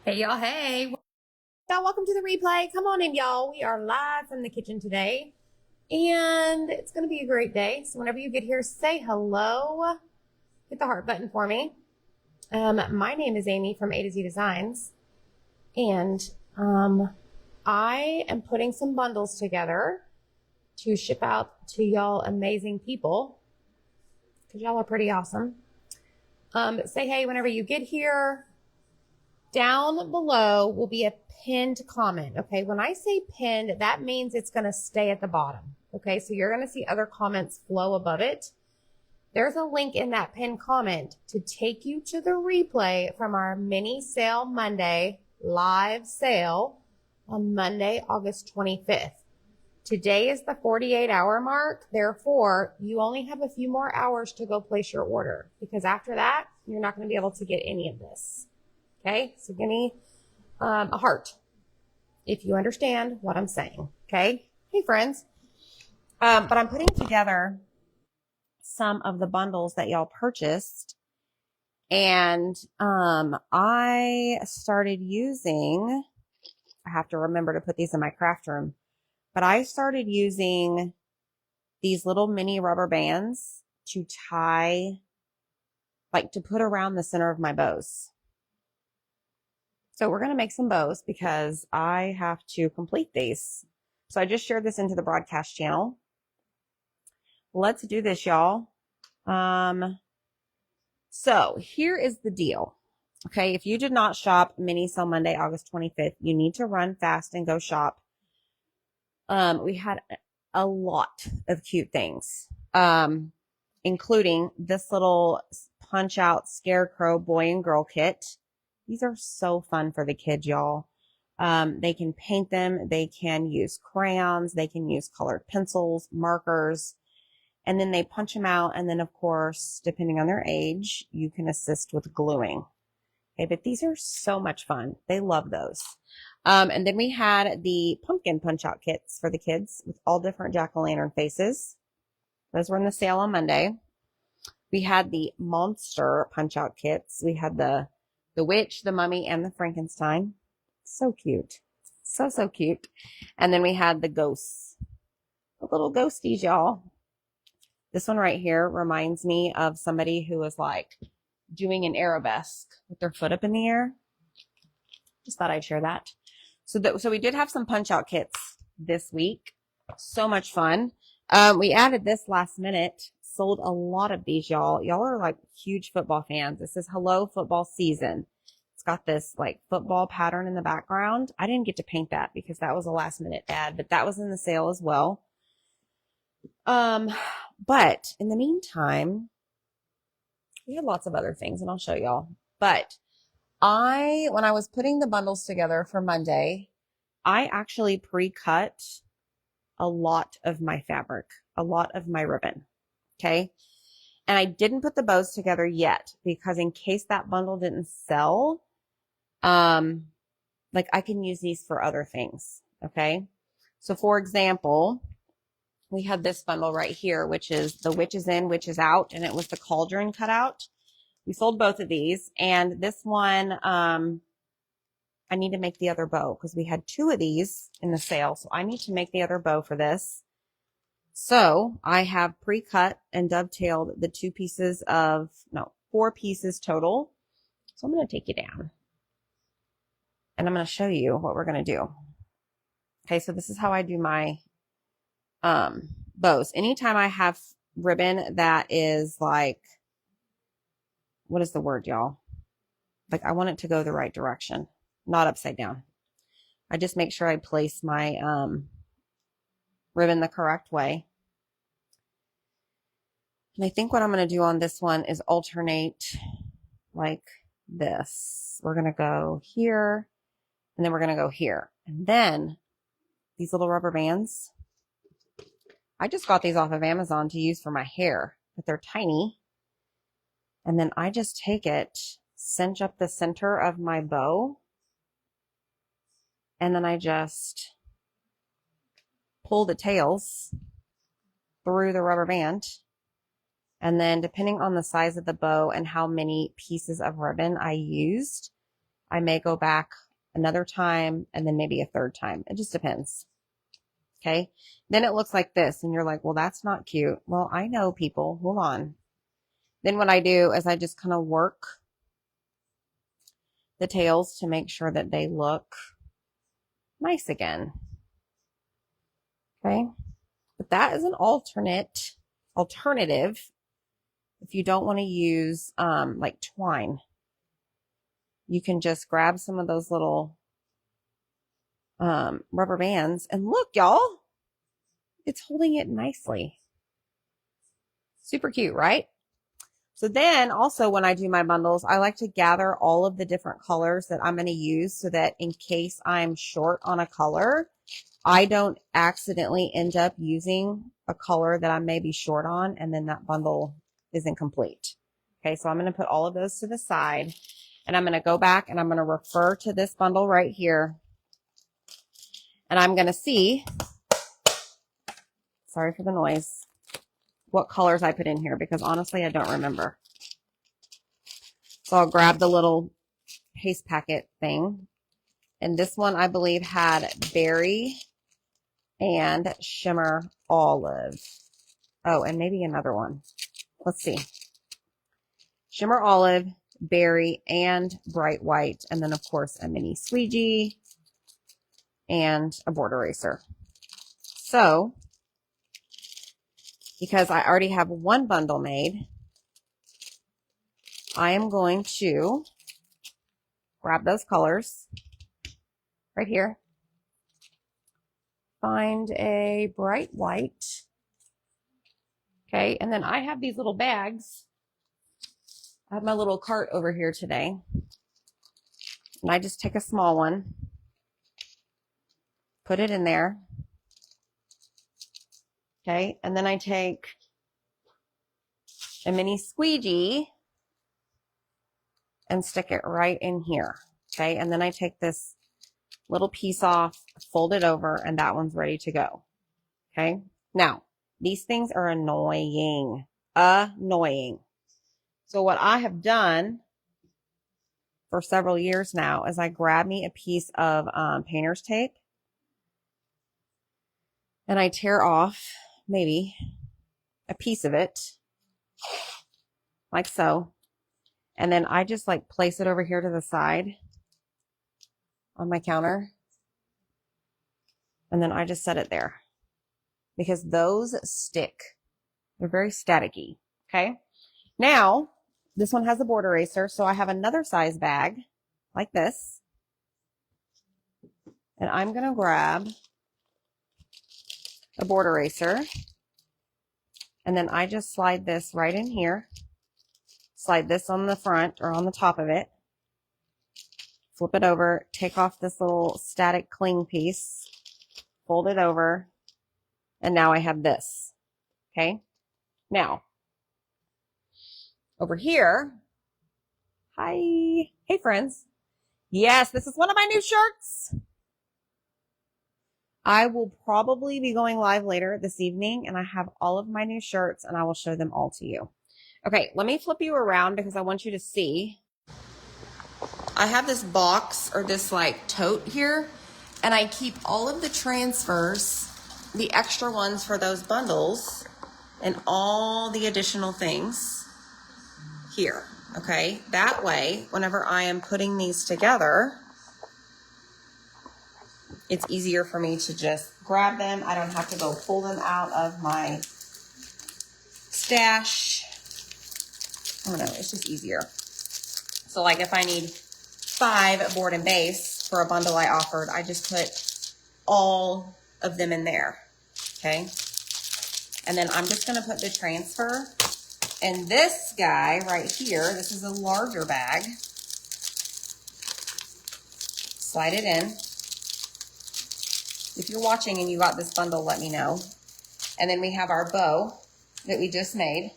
Hey y'all, hey. Y'all, welcome to the replay. Come on in, y'all. We are live from the kitchen today, and it's going to be a great day. So whenever you get here, say hello. Hit the heart button for me. My name is Amy from A to Z Designs, and I am putting some bundles together to ship out to y'all amazing people, because y'all are pretty awesome. Say hey whenever you get here. Down below will be a pinned comment. Okay. When I say pinned, that means it's going to stay at the bottom. Okay. So you're going to see other comments flow above it. There's a link in that pinned comment to take you to the replay from our mini sale Monday live sale on Monday, August 25th. Today is the 48-hour mark. Therefore, you only have a few more hours to go place your order, because after that, you're not going to be able to get any of this. Okay, so give me a heart if you understand what I'm saying. Okay, hey friends. But I'm putting together some of the bundles that y'all purchased, and I started using. I have to remember to put these in my craft room, but I started using these little mini rubber bands to tie, like to put around the center of my bows. So we're going to make some bows because I have to complete these. So I just shared this into the broadcast channel. Let's do this, y'all. So here is the deal. Okay. If you did not shop Mini Sale Monday, August 25th, you need to run fast and go shop. We had a lot of cute things, including this little punch out scarecrow boy and girl kit. These are so fun for the kids, y'all. They can paint them. They can use crayons. They can use colored pencils, markers, and then they punch them out. And then, of course, depending on their age, you can assist with gluing. Okay, but these are so much fun. They love those. And then we had the pumpkin punch out kits for the kids with all different jack-o'-lantern faces. Those were in the sale on Monday. We had the monster punch out kits. We had the witch, the mummy, and the Frankenstein. So cute. So, so cute. And then we had the ghosts. The little ghosties, y'all. This one right here reminds me of somebody who was like doing an arabesque with their foot up in the air. Just thought I'd share that. So we did have some punch out kits this week. So much fun. We added this last minute. Sold a lot of these, y'all. Y'all are like huge football fans. This is Hello Football Season. It's got this like football pattern in the background. I didn't get to paint that because that was a last minute ad, but that was in the sale as well. But in the meantime, we had lots of other things and I'll show y'all. But when I was putting the bundles together for Monday, I actually pre-cut a lot of my fabric, a lot of my ribbon. Okay. And I didn't put the bows together yet because in case that bundle didn't sell, like I can use these for other things. Okay. So for example, we had this bundle right here, which is the witch is in, witch is out. And it was the cauldron cut out. We sold both of these, and this one, I need to make the other bow because we had two of these in the sale. So I need to make the other bow for this. So I have pre-cut and dovetailed the four pieces total. So I'm going to take you down and I'm going to show you what we're going to do. Okay. So this is how I do my, bows. Anytime I have ribbon that is like, what is the word, y'all? Like I want it to go the right direction, not upside down. I just make sure I place my, ribbon the correct way. And I think what I'm going to do on this one is alternate like this. We're going to go here and then we're going to go here. And then these little rubber bands, I just got these off of Amazon to use for my hair, but they're tiny. And then I just take it, cinch up the center of my bow. And then I just pull the tails through the rubber band. And then depending on the size of the bow and how many pieces of ribbon I used, I may go back another time and then maybe a third time. It just depends. Okay. Then it looks like this and you're like, well, that's not cute. Well, I know, people. Hold on. Then what I do is I just kind of work the tails to make sure that they look nice again. Okay. But that is an alternative if you don't want to use like twine. You can just grab some of those little rubber bands and look, y'all, it's holding it nicely. Super cute, right? So then also when I do my bundles, I like to gather all of the different colors that I'm going to use so that in case I'm short on a color, I don't accidentally end up using a color that I may be short on, and then that bundle isn't complete. Okay, so I'm going to put all of those to the side, and I'm going to go back and I'm going to refer to this bundle right here, and I'm going to see, sorry for the noise, what colors I put in here, because honestly, I don't remember. So I'll grab the little paste packet thing. And this one, I believe, had berry and shimmer olive. Oh, and maybe another one. Let's see. Shimmer olive, berry, and bright white. And then, of course, a mini squeegee and a board eraser. So, because I already have one bundle made, I am going to grab those colors right here. Find a bright white. Okay, and then I have these little bags. I have my little cart over here today. And I just take a small one, put it in there. Okay, and then I take a mini squeegee and stick it right in here. Okay, and then I take this little piece off, fold it over, and that one's ready to go. Okay, now these things are annoying. So what I have done for several years now is I grab me a piece of painter's tape and I tear off maybe a piece of it like so. And then I just like place it over here to the side on my counter. And then I just set it there because those stick. They're very staticky. Okay. Now this one has a board eraser. So I have another size bag like this. And I'm going to grab a board eraser. And then I just slide this right in here. Slide this on the front or on the top of it. Flip it over, take off this little static cling piece, fold it over, and now I have this. Okay. Now, over here, hi, hey friends. Yes, this is one of my new shirts. I will probably be going live later this evening, and I have all of my new shirts, and I will show them all to you. Okay, let me flip you around because I want you to see. I have this box or this like tote here, and I keep all of the transfers, the extra ones for those bundles, and all the additional things here. Okay, that way, whenever I am putting these together, it's easier for me to just grab them. I don't have to go pull them out of my stash. I don't know, it's just easier. So like if I need 5 board and base for a bundle I offered, I just put all of them in there, okay? And then I'm just gonna put the transfer in this guy right here. This is a larger bag. Slide it in. If you're watching and you got this bundle, let me know. And then we have our bow that we just made.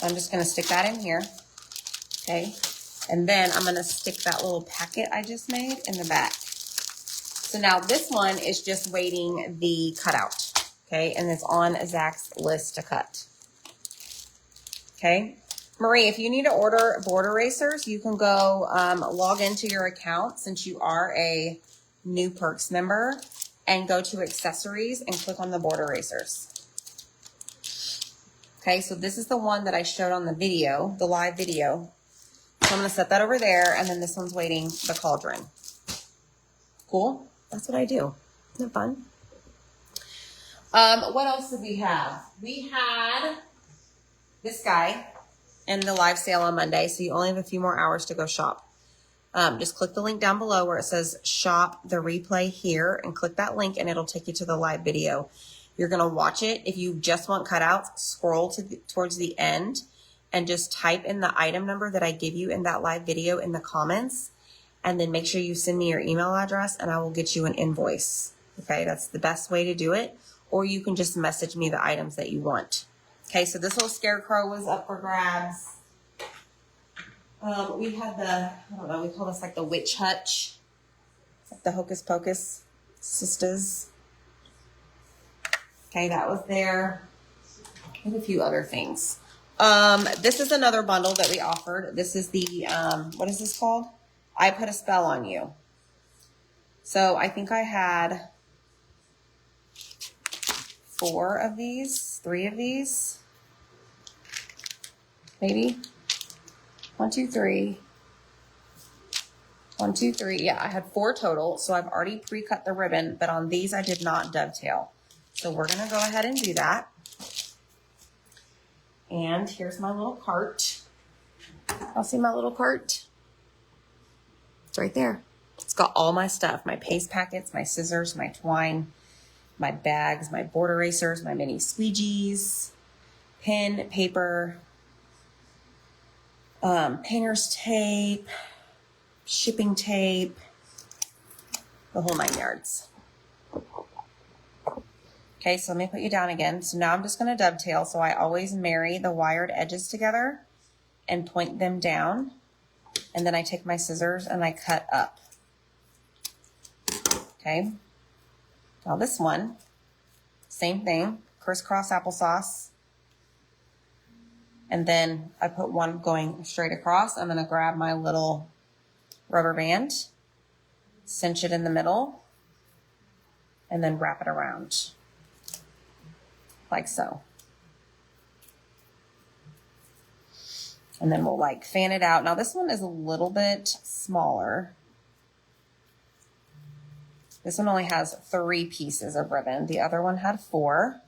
I'm just going to stick that in here. Okay. And then I'm going to stick that little packet I just made in the back. So now this one is just waiting the cutout. Okay. And it's on Zach's list to cut. Okay. Marie, if you need to order board erasers, you can go log into your account since you are a new Perks member and go to accessories and click on the board erasers. Okay, so this is the one that I showed on the video, the live video. So I'm going to set that over there, and then this one's waiting, the cauldron. Cool? That's what I do. Isn't it fun? What else did we have? We had this guy in the live sale on Monday, so you only have a few more hours to go shop. Just click the link down below where it says shop the replay here and click that link and it'll take you to the live video. You're going to watch it. If you just want cutouts, scroll towards the end and just type in the item number that I give you in that live video in the comments. And then make sure you send me your email address and I will get you an invoice. Okay, that's the best way to do it. Or you can just message me the items that you want. Okay, so this little scarecrow was up for grabs. We had I don't know, we call this like the witch hutch. Like the hocus pocus sisters. Okay, that was there. And a few other things. This is another bundle that we offered. This is the, what is this called? I Put a Spell on You. So I think I had 4 of these, 3 of these, maybe. 1, 2, 3. 1, 2, 3. Yeah, I had 4 total. So I've already pre-cut the ribbon, but on these I did not dovetail. So we're going to go ahead and do that. And here's my little cart. I'll see my little cart. It's right there. It's got all my stuff, my paste packets, my scissors, my twine, my bags, my board erasers, my mini squeegees, pen, paper, painter's tape, shipping tape, the whole 9 yards. Okay, so let me put you down again. So now I'm just going to dovetail. So I always marry the wired edges together and point them down. And then I take my scissors and I cut up. Okay. Now this one, same thing, crisscross applesauce. And then I put one going straight across. I'm going to grab my little rubber band, cinch it in the middle, and then wrap it around. Like so. And then we'll like fan it out. Now this one is a little bit smaller. This one only has 3 pieces of ribbon. The other one had 4.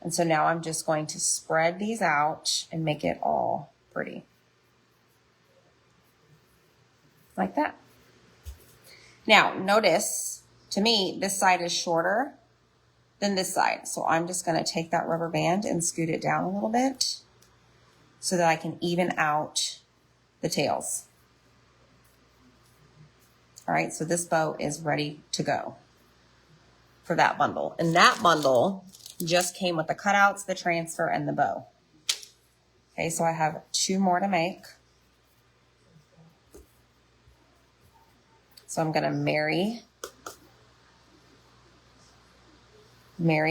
And so now I'm just going to spread these out and make it all pretty. Like that. Now notice, to me, this side is shorter than this side. So I'm just going to take that rubber band and scoot it down a little bit so that I can even out the tails. All right, so this bow is ready to go for that bundle. And that bundle just came with the cutouts, the transfer, and the bow. Okay, so I have 2 more to make. So I'm going to marry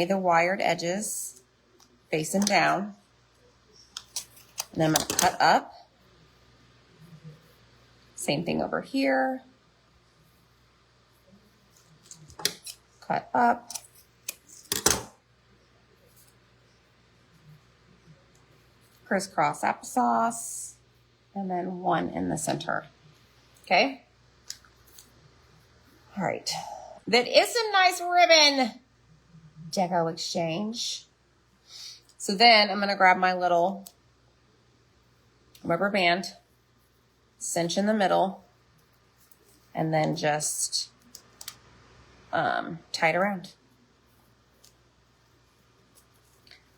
the wired edges, facing down. And then I'm going to cut up. Same thing over here. Cut up. Crisscross applesauce. And then 1 in the center. Okay? All right. That is a nice ribbon. Deco exchange. So then I'm going to grab my little rubber band, cinch in the middle, and then just tie it around.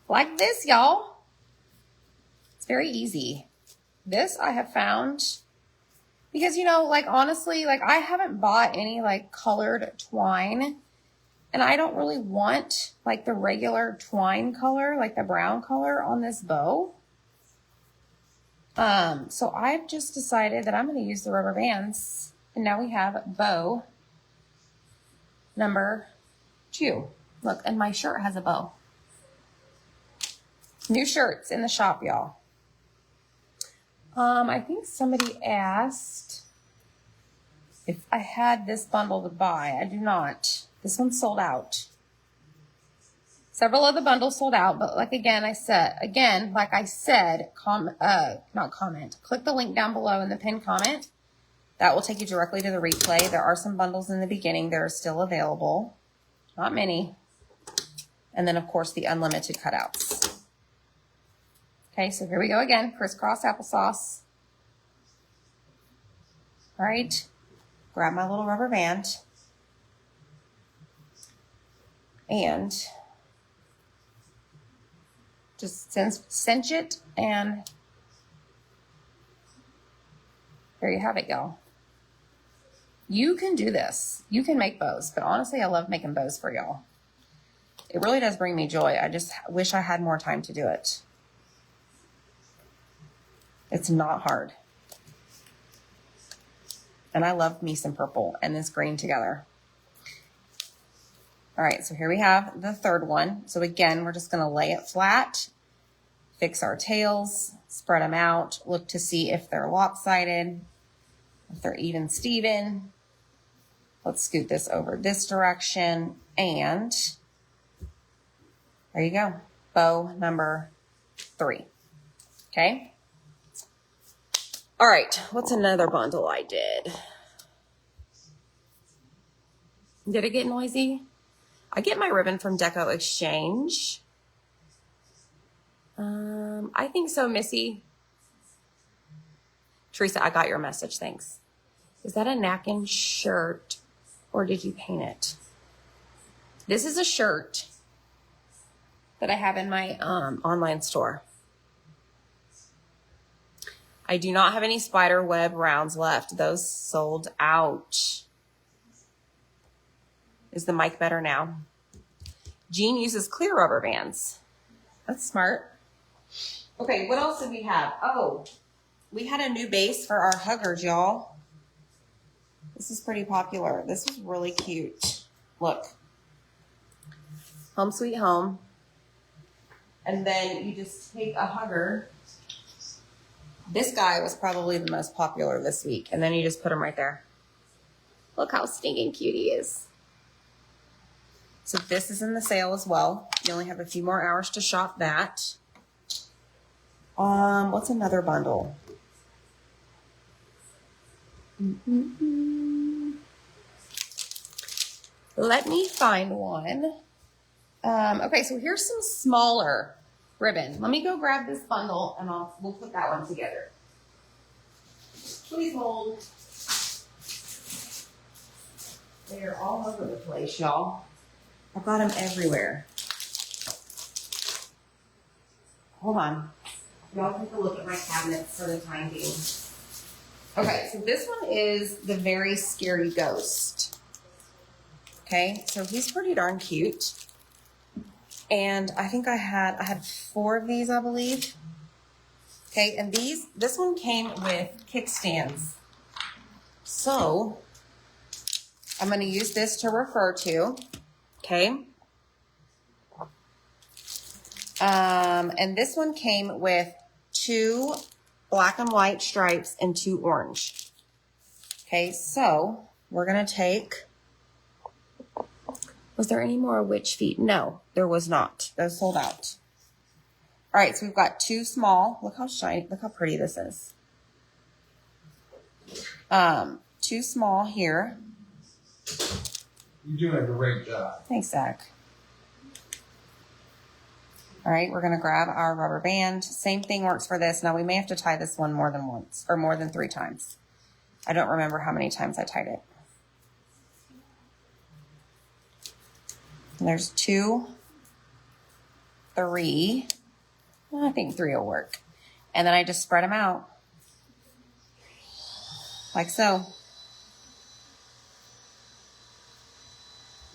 Like this, y'all. It's very easy. This I have found because, you know, like honestly, like I haven't bought any like colored twine. And I don't really want like the regular twine color, like the brown color on this bow. So I've just decided that I'm going to use the rubber bands. And now we have bow number 2. Look, and my shirt has a bow. New shirts in the shop, y'all. I think somebody asked if I had this bundle to buy. I do not. This one's sold out. Several of the bundles sold out, but like I said, click the link down below in the pinned comment. That will take you directly to the replay. There are some bundles in the beginning that are still available. Not many. And then, of course, the unlimited cutouts. Okay, so here we go again. Crisscross applesauce. All right. Grab my little rubber band. And just cinch it. And there you have it, y'all. You can do this. You can make bows. But honestly, I love making bows for y'all. It really does bring me joy. I just wish I had more time to do it. It's not hard. And I love me some purple and this green together. All right, so here we have the third one. So again, we're just going to lay it flat, fix our tails, spread them out, look to see if they're lopsided, if they're even Steven. Let's scoot this over this direction, and there you go. Bow number 3. Okay. All right. What's another bundle I did? Did it get noisy? I get my ribbon from Deco Exchange. I think so, Missy. Teresa, I got your message. Thanks. Is that a Nakin shirt or did you paint it? This is a shirt that I have in my online store. I do not have any spider web rounds left. Those sold out. Is the mic better now? Jean uses clear rubber bands. That's smart. Okay, what else did we have? Oh, we had a new base for our huggers, y'all. This is pretty popular. This was really cute. Look. Home Sweet Home. And then you just take a hugger. This guy was probably the most popular this week. And then you just put him right there. Look how stinking cute he is. So this is in the sale as well. You only have a few more hours to shop that. What's another bundle? Let me find one. Okay, so here's some smaller ribbon. Let me go grab this bundle and we'll put that one together. Please hold. They're all over the place, y'all. I've got them everywhere. Hold on. Y'all take a look at my cabinets for the time being. Okay, so this one is the Very Scary Ghost. Okay, so he's pretty darn cute. And I think I had 4 of these, I believe. Okay, and this one came with kickstands. So I'm going to use this to refer to. Okay. And this one came with 2 black and white stripes and 2 orange. Okay, so we're going to take, was there any more witch feet? No, there was not. Those sold out. All right, so we've got 2 small. Look how shiny, look how pretty this is. 2 small here. You're doing a great job. Thanks, Zach. All right, we're going to grab our rubber band. Same thing works for this. Now, we may have to tie this one more than once or more than 3 times. I don't remember how many times I tied it. And there's 2, 3. Well, I think 3 will work. And then I just spread them out like so.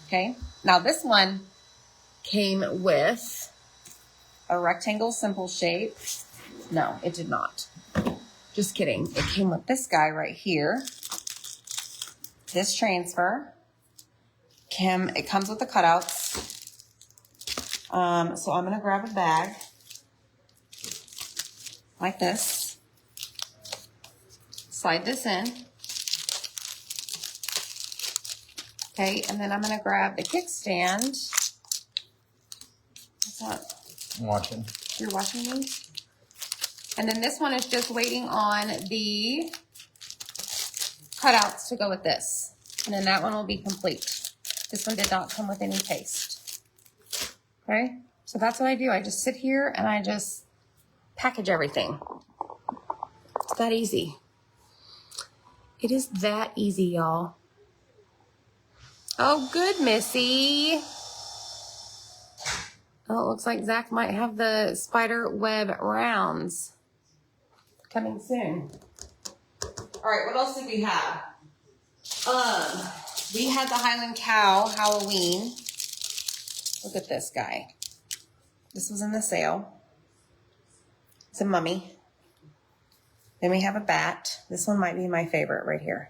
Okay, now this one came with a rectangle simple shape. No, it did not. Just kidding. It came with this guy right here. This transfer. It comes with the cutouts. So I'm going to grab a bag like this. slide this in. Okay, and then I'm gonna grab the kickstand. What's that? I'm watching. You're watching me? And then this one is just waiting on the cutouts to go with this. And then that one will be complete. This one did not come with any paste. Okay, so that's what I do. I just sit here and I just package everything. It's that easy. It is that easy, y'all. Oh, good, Missy. Oh, it looks like Zach might have the spider web rounds coming soon. All right, what else did we have? We had the Highland Cow Halloween. Look at this guy. This was in the sale. It's a mummy. Then we have a bat. This one might be my favorite right here.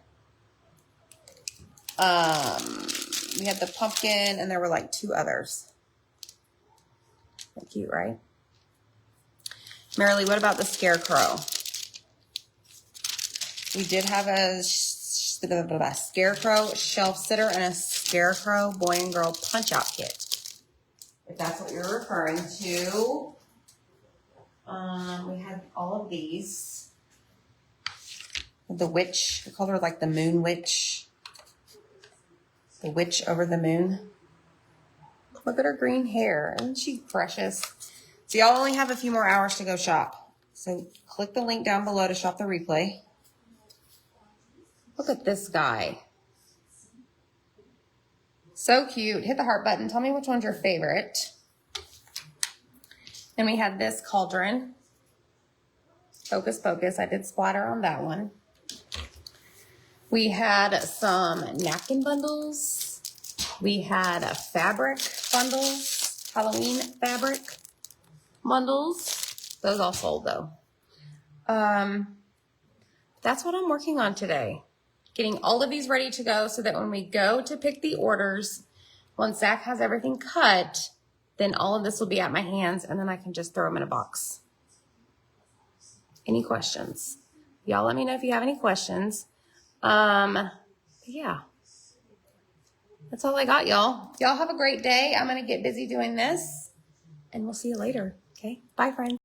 We had the pumpkin, and there were like 2 others. They're cute, right? Marilee, what about the scarecrow? We did have a scarecrow shelf sitter and a scarecrow boy and girl punch out kit. If that's what you're referring to. We had all of these. The witch, I called her like the moon witch. The witch over the moon. Look at her green hair. Isn't she precious? So y'all only have a few more hours to go shop. So click the link down below to shop the replay. Look at this guy. So cute. Hit the heart button. Tell me which one's your favorite. And we had this cauldron. Focus, focus. I did splatter on that one. We had some napkin bundles. We had fabric bundles, Halloween fabric bundles. Those all sold though. That's what I'm working on today. Getting all of these ready to go so that when we go to pick the orders, once Zach has everything cut, then all of this will be at my hands and then I can just throw them in a box. Any questions? Y'all let me know if you have any questions. Yeah. That's all I got, y'all. Y'all have a great day. I'm going to get busy doing this and we'll see you later. Okay. Bye, friends.